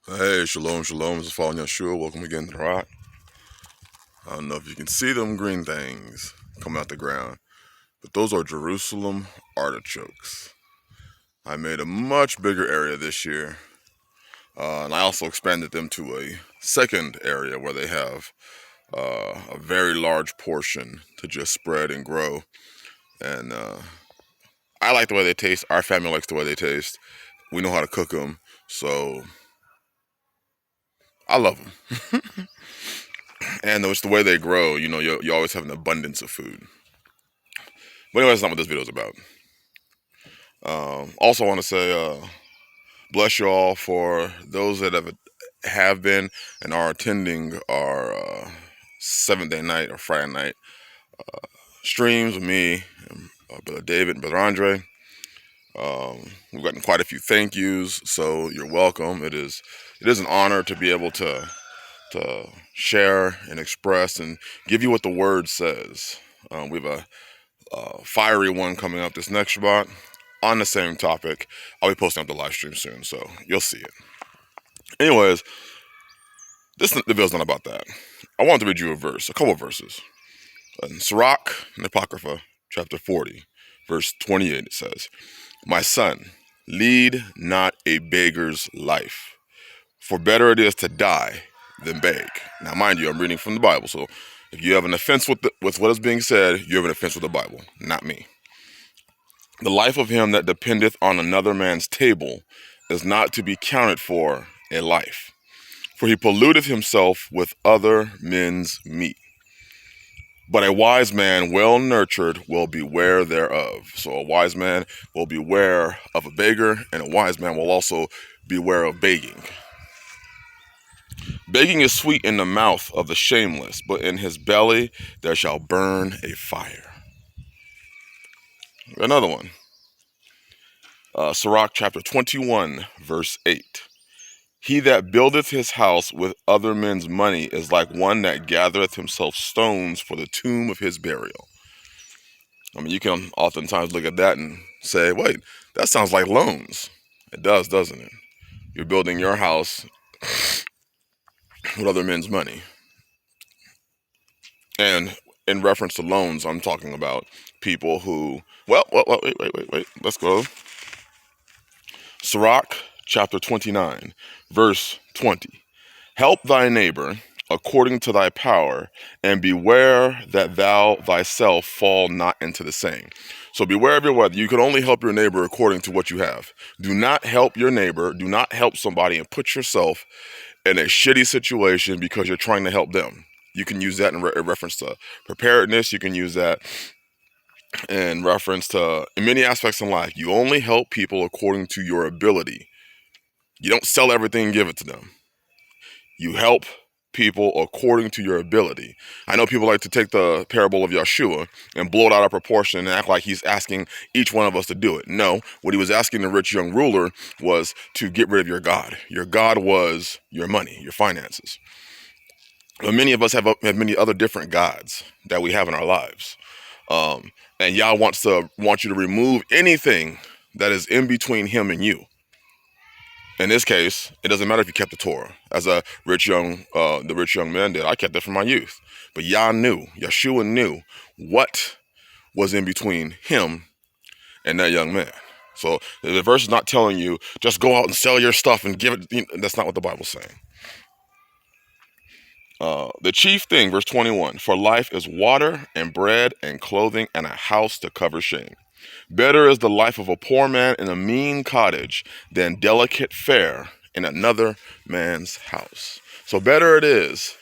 Hey, shalom, shalom. This is following Yahshua. Welcome again to the rock. I don't know if you can see them green things coming out the ground, but those are Jerusalem artichokes. I made a much bigger area this year, and I also expanded them to a second area where they have a very large portion to just spread and grow. And I like the way they taste. Our family likes the way they taste. We know how to cook them, so I love them. And it's the way they grow. You know, you always have an abundance of food. But anyway, that's not what this video is about. Also, I want to say bless you all for those that have been and are attending our seventh-day night or Friday night streams with me, and, Brother David and Brother Andre. We've gotten quite a few thank yous, so you're welcome. It is an honor to be able to share and express and give you what the Word says. We have a fiery one coming up this next Shabbat on the same topic. I'll be posting up the live stream soon, so you'll see it. Anyways, the video's not about that. I wanted to read you a couple of verses. In Sirach and Apocrypha, chapter 40, verse 28, it says, "My son, lead not a beggar's life, for better it is to die than beg." Now, mind you, I'm reading from the Bible, so if you have an offense with what is being said, you have an offense with the Bible, not me. "The life of him that dependeth on another man's table is not to be counted for a life, for he polluteth himself with other men's meat. But a wise man well nurtured will beware thereof." So a wise man will beware of a beggar, and a wise man will also beware of begging. "Begging is sweet in the mouth of the shameless, but in his belly there shall burn a fire." Another one. Sirach chapter 21, verse 8. "He that buildeth his house with other men's money is like one that gathereth himself stones for the tomb of his burial." I mean, you can oftentimes look at that and say, wait, that sounds like loans. It does, doesn't it? You're building your house with other men's money. And in reference to loans, I'm talking about people who, wait. Let's go. Sirach chapter 29, verse 20. "Help thy neighbor according to thy power, and beware that thou thyself fall not into the same." So beware of your weather. You can only help your neighbor according to what you have. Do not help your neighbor. Do not help somebody and put yourself in a shitty situation because you're trying to help them. You can use that in reference to preparedness. You can use that in reference to in many aspects in life. You only help people according to your ability. You don't sell everything and give it to them. You help people according to your ability. I know people like to take the parable of Yahshua and blow it out of proportion and act like he's asking each one of us to do it. No, what he was asking the rich young ruler was to get rid of your God. Your God was your money, your finances. But many of us have many other different gods that we have in our lives. And Yah wants you to remove anything that is in between him and you. In this case, it doesn't matter if you kept the Torah. As the rich young man did, I kept it from my youth. But Yahshua knew what was in between him and that young man. So the verse is not telling you, just go out and sell your stuff and give it. That's not what the Bible's saying. The chief thing, verse 21, "For life is water and bread and clothing and a house to cover shame. Better is the life of a poor man in a mean cottage than delicate fare in another man's house." So better it is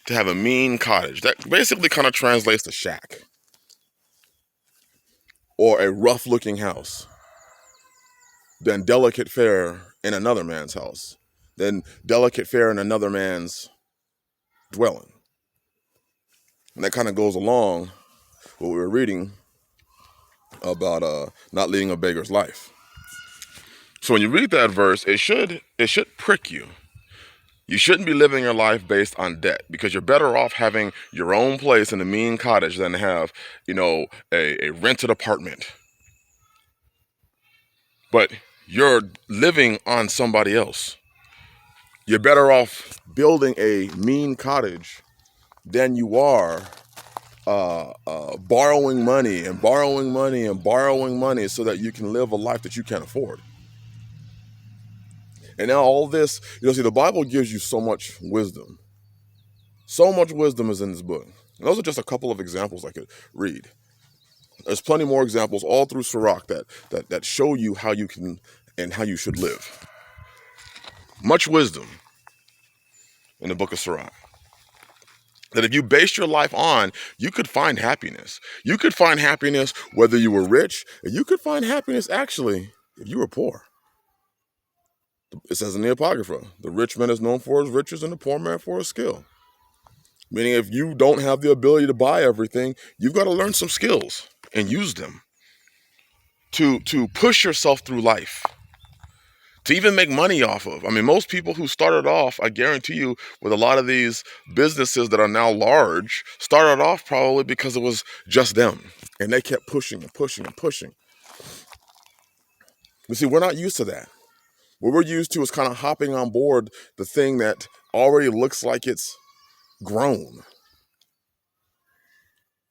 to have a mean cottage. That basically kind of translates to shack or a rough looking house than delicate fare in another man's house, than delicate fare in another man's dwelling. And that kind of goes along with what we were reading about not leading a beggar's life. So when you read that verse, it should prick you. You shouldn't be living your life based on debt, because you're better off having your own place in a mean cottage than to have, a rented apartment. But you're living on somebody else. You're better off building a mean cottage than you are borrowing money and borrowing money and borrowing money so that you can live a life that you can't afford. And now all this, see, the Bible gives you so much wisdom. So much wisdom is in this book. And those are just a couple of examples I could read. There's plenty more examples all through Sirach that show you how you can and how you should live. Much wisdom in the book of Sirach. That if you based your life on, you could find happiness. You could find happiness whether you were rich, and you could find happiness actually if you were poor. It says in the Apocrypha, the rich man is known for his riches and the poor man for his skill. Meaning if you don't have the ability to buy everything, you've got to learn some skills and use them to push yourself through life, to even make money off of. I mean, most people who started off, I guarantee you, with a lot of these businesses that are now large, started off probably because it was just them. And they kept pushing and pushing and pushing. But see, we're not used to that. What we're used to is kind of hopping on board the thing that already looks like it's grown.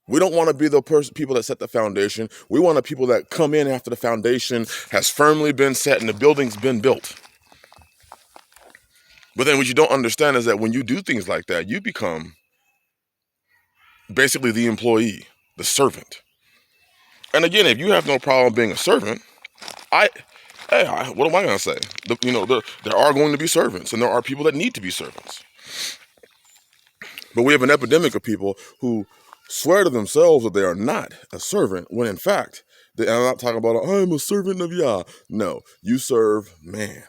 We don't want to be the people that set the foundation. We want the people that come in after the foundation has firmly been set and the building's been built. But then what you don't understand is that when you do things like that, you become basically the employee, the servant. And again, if you have no problem being a servant, what am I going to say? There are going to be servants, and there are people that need to be servants. But we have an epidemic of people who swear to themselves that they are not a servant, when in fact, I'm not talking about, I'm a servant of Yah. No, you serve man.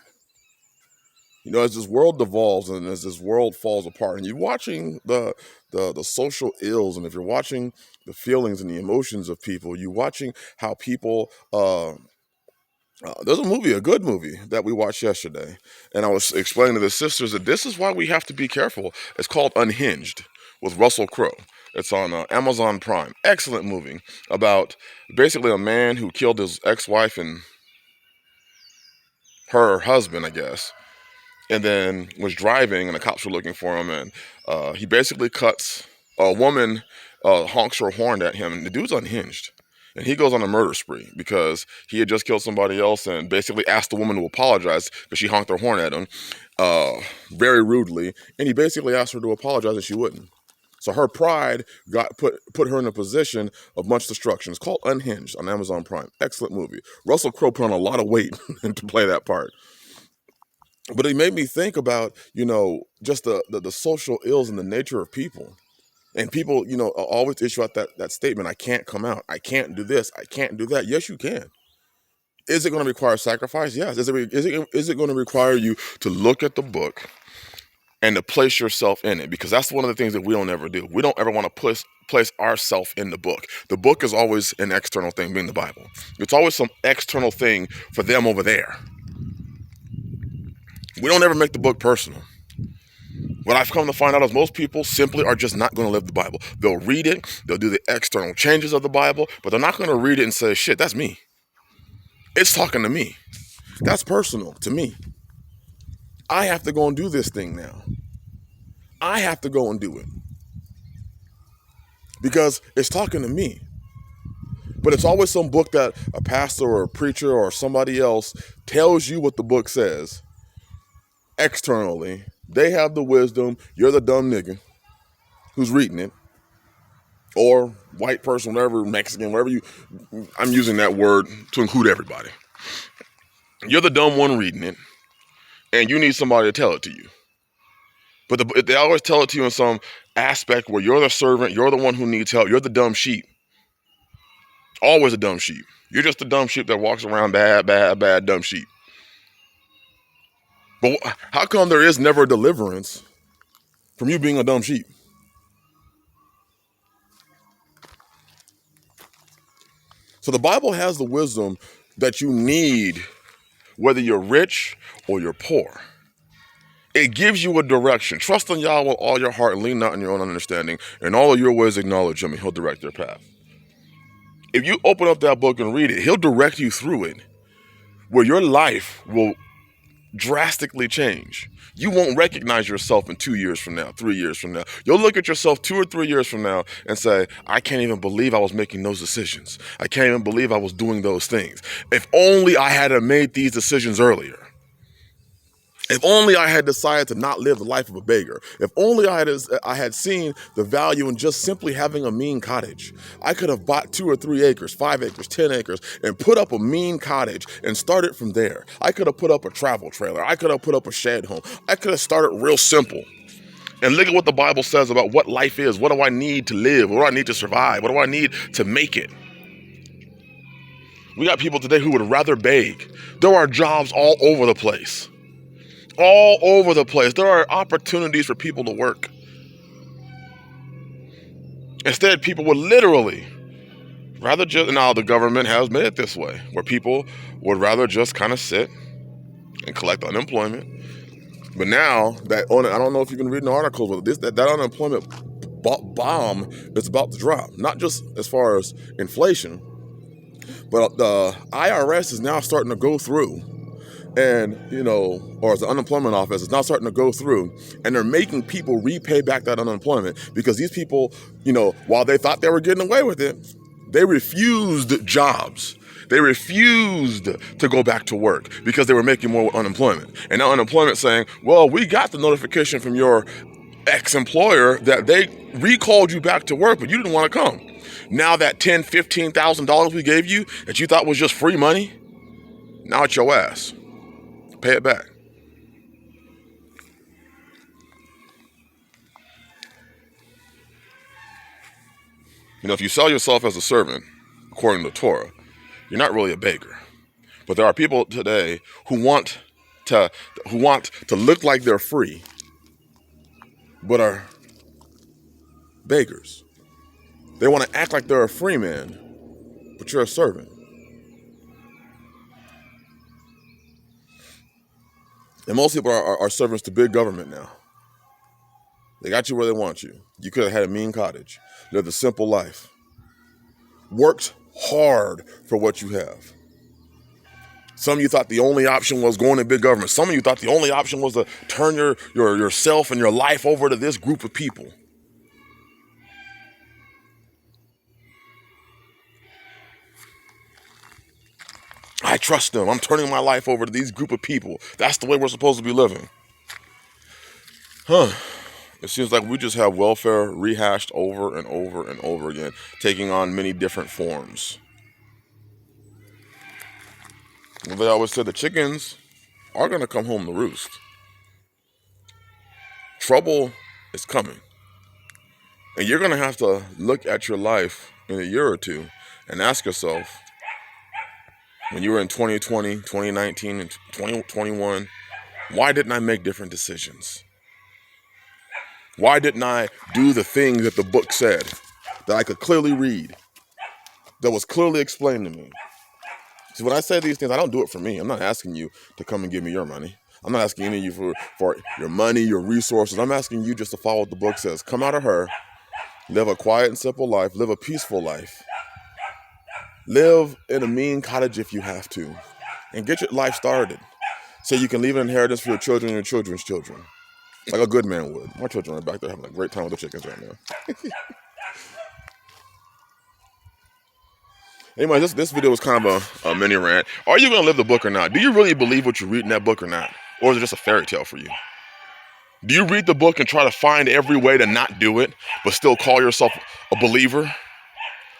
As this world devolves and as this world falls apart, and you're watching the social ills, and if you're watching the feelings and the emotions of people, you're watching how people, there's a good movie that we watched yesterday, and I was explaining to the sisters that this is why we have to be careful. It's called Unhinged with Russell Crowe. It's on Amazon Prime. Excellent movie about basically a man who killed his ex-wife and her husband, I guess, and then was driving, and the cops were looking for him, and he basically cuts a woman, honks her horn at him, and the dude's unhinged. And he goes on a murder spree because he had just killed somebody else and basically asked the woman to apologize because she honked her horn at him very rudely. And he basically asked her to apologize and she wouldn't. So her pride got put her in a position of much destruction. It's called Unhinged on Amazon Prime. Excellent movie. Russell Crowe put on a lot of weight to play that part. But it made me think about, just the social ills and the nature of people. And people, always issue out that statement, I can't come out. I can't do this. I can't do that. Yes, you can. Is it going to require sacrifice? Yes. Is it going to require you to look at the book and to place yourself in it? Because that's one of the things that we don't ever do. We don't ever want to place ourselves in the book. The book is always an external thing, being the Bible. It's always some external thing for them over there. We don't ever make the book personal. What I've come to find out is most people simply are just not going to live the Bible. They'll read it, they'll do the external changes of the Bible, but they're not going to read it and say, shit, that's me. It's talking to me. That's personal to me. I have to go and do this thing now. I have to go and do it. Because it's talking to me. But it's always some book that a pastor or a preacher or somebody else tells you what the book says externally. They have the wisdom. You're the dumb nigga who's reading it. Or white person, whatever, Mexican, whatever I'm using that word to include everybody. You're the dumb one reading it. And you need somebody to tell it to you. But they always tell it to you in some aspect where you're the servant. You're the one who needs help. You're the dumb sheep. Always a dumb sheep. You're just a dumb sheep that walks around bad, dumb sheep. But how come there is never deliverance from you being a dumb sheep? So the Bible has the wisdom that you need, whether you're rich or you're poor. It gives you a direction. Trust in Yahweh with all your heart and lean not on your own understanding. In all of your ways acknowledge him and he'll direct your path. If you open up that book and read it, he'll direct you through it, where your life will drastically change. You won't recognize yourself in 2 years from now, 3 years from now. You'll look at yourself 2 or 3 years from now and say, I can't even believe I was making those decisions. I can't even believe I was doing those things. If only I had made these decisions earlier. If only I had decided to not live the life of a beggar. If only I had seen the value in just simply having a mean cottage. I could have bought 2 or 3 acres, 5 acres, 10 acres, and put up a mean cottage and started from there. I could have put up a travel trailer. I could have put up a shed home. I could have started real simple. And look at what the Bible says about what life is. What do I need to live? What do I need to survive? What do I need to make it? We got people today who would rather beg. There are jobs all over the place. All over the place. There are opportunities for people to work. Instead, people would literally rather just, now the government has made it this way, where people would rather just kind of sit and collect unemployment. But now, I don't know if you've been reading articles, but that unemployment bomb is about to drop. Not just as far as inflation, but the IRS is now starting to go through. And, or the unemployment office is now starting to go through, and they're making people repay back that unemployment because these people, while they thought they were getting away with it, they refused jobs. They refused to go back to work because they were making more unemployment. And now unemployment saying, well, we got the notification from your ex-employer that they recalled you back to work, but you didn't want to come. Now that $10,000, $15,000 we gave you that you thought was just free money, now it's your ass. Pay it back. If you sell yourself as a servant, according to Torah, you're not really a beggar. But there are people today who want to look like they're free, but are beggars. They want to act like they're a free man, but you're a servant. And most people are servants to big government now. They got you where they want you. You could have had a mean cottage, lived a simple life, worked hard for what you have. Some of you thought the only option was going to big government. Some of you thought the only option was to turn yourself and your life over to this group of people. I trust them. I'm turning my life over to these group of people. That's the way we're supposed to be living. It seems like we just have welfare rehashed over and over and over again, taking on many different forms. Well, they always said the chickens are going to come home to roost. Trouble is coming. And you're going to have to look at your life in a year or two and ask yourself, when you were in 2020, 2019, and 2021, why didn't I make different decisions? Why didn't I do the things that the book said, that I could clearly read, that was clearly explained to me? See, when I say these things, I don't do it for me. I'm not asking you to come and give me your money. I'm not asking any of you for your money, your resources. I'm asking you just to follow what the book says. Come out of her, live a quiet and simple life, live a peaceful life. Live in a mean cottage if you have to, and get your life started so you can leave an inheritance for your children and your children's children, like a good man would. My children are back there having a great time with the chickens right now. Anyway, this video was kind of a mini rant. Are you going to live the book or not? Do you really believe what you read in that book or not? Or is it just a fairy tale for you? Do you read the book and try to find every way to not do it, but still call yourself a believer?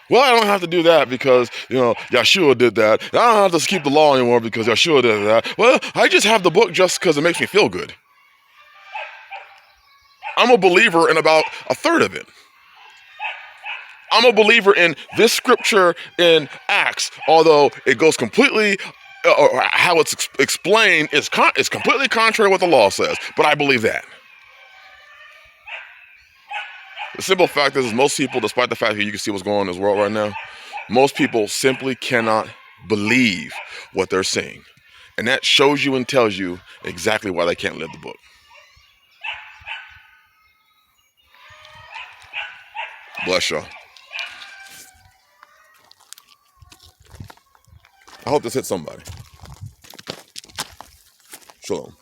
Well, I don't have to do that because, Yahshua did that. I don't have to keep the law anymore because Yahshua did that. Well, I just have the book just because it makes me feel good. I'm a believer in about a third of it. I'm a believer in this scripture in Acts, although it goes completely, or how it's explained is completely contrary to what the law says. But I believe that. The simple fact is most people, despite the fact that you can see what's going on in this world right now, most people simply cannot believe what they're seeing. And that shows you and tells you exactly why they can't live the book. Bless y'all. I hope this hit somebody. Shalom.